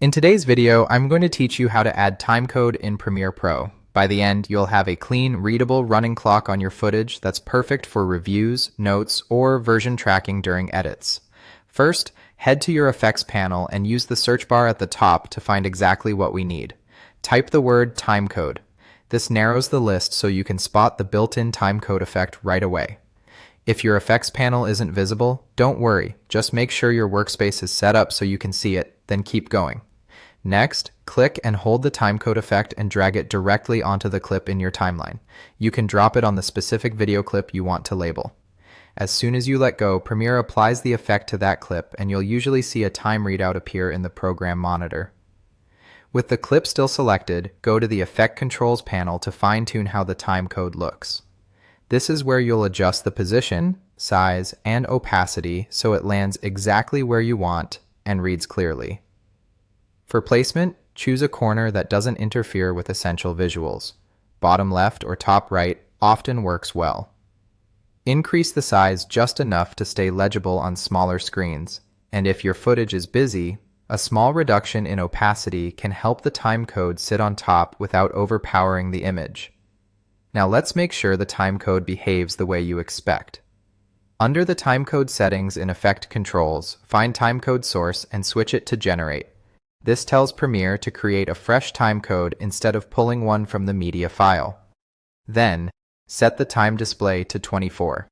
In today's video, I'm going to teach you how to add timecode in Premiere Pro. By the end, you'll have a clean, readable running clock on your footage that's perfect for reviews, notes, or version tracking during edits. First, head to your effects panel and use the search bar at the top to find exactly what we need. Type the word timecode. This narrows the list so you can spot the built-in timecode effect right away. If your effects panel isn't visible, don't worry. Just make sure your workspace is set up so you can see it, then keep going. Next, click and hold the timecode effect and drag it directly onto the clip in your timeline. You can drop it on the specific video clip you want to label. As soon as you let go, Premiere applies the effect to that clip, and you'll usually see a time readout appear in the program monitor. With the clip still selected, go to the Effect Controls panel to fine-tune how the timecode looks. This is where you'll adjust the position, size, and opacity so it lands exactly where you want and reads clearly. For placement, choose a corner that doesn't interfere with essential visuals. Bottom left or top right often works well. Increase the size just enough to stay legible on smaller screens, and if your footage is busy, a small reduction in opacity can help the timecode sit on top without overpowering the image. Now let's make sure the timecode behaves the way you expect. Under the timecode settings in Effect Controls, find Timecode Source and switch it to Generate. This tells Premiere to create a fresh timecode instead of pulling one from the media file. Then, set the time display to 24.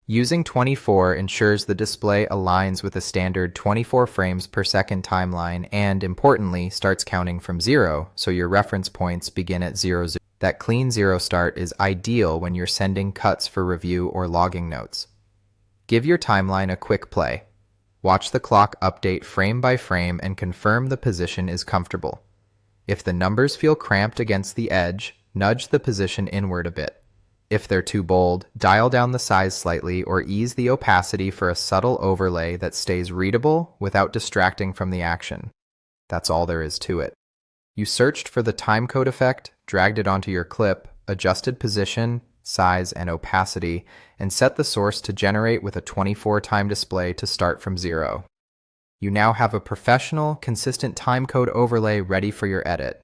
Using 24 ensures the display aligns with a standard 24 frames per second timeline and, importantly, starts counting from 0, so your reference points begin at 0, 0. That clean 0 start is ideal when you're sending cuts for review or logging notes. Give your timeline a quick play. Watch the clock update frame by frame and confirm the position is comfortable. If the numbers feel cramped against the edge, nudge the position inward a bit. If they're too bold, dial down the size slightly or ease the opacity for a subtle overlay that stays readable without distracting from the action. That's all there is to it. You searched for the timecode effect, dragged it onto your clip, adjusted position, size, and opacity, and set the source to generate with a 24 time display to start from 0. You now have a professional, consistent timecode overlay ready for your edit.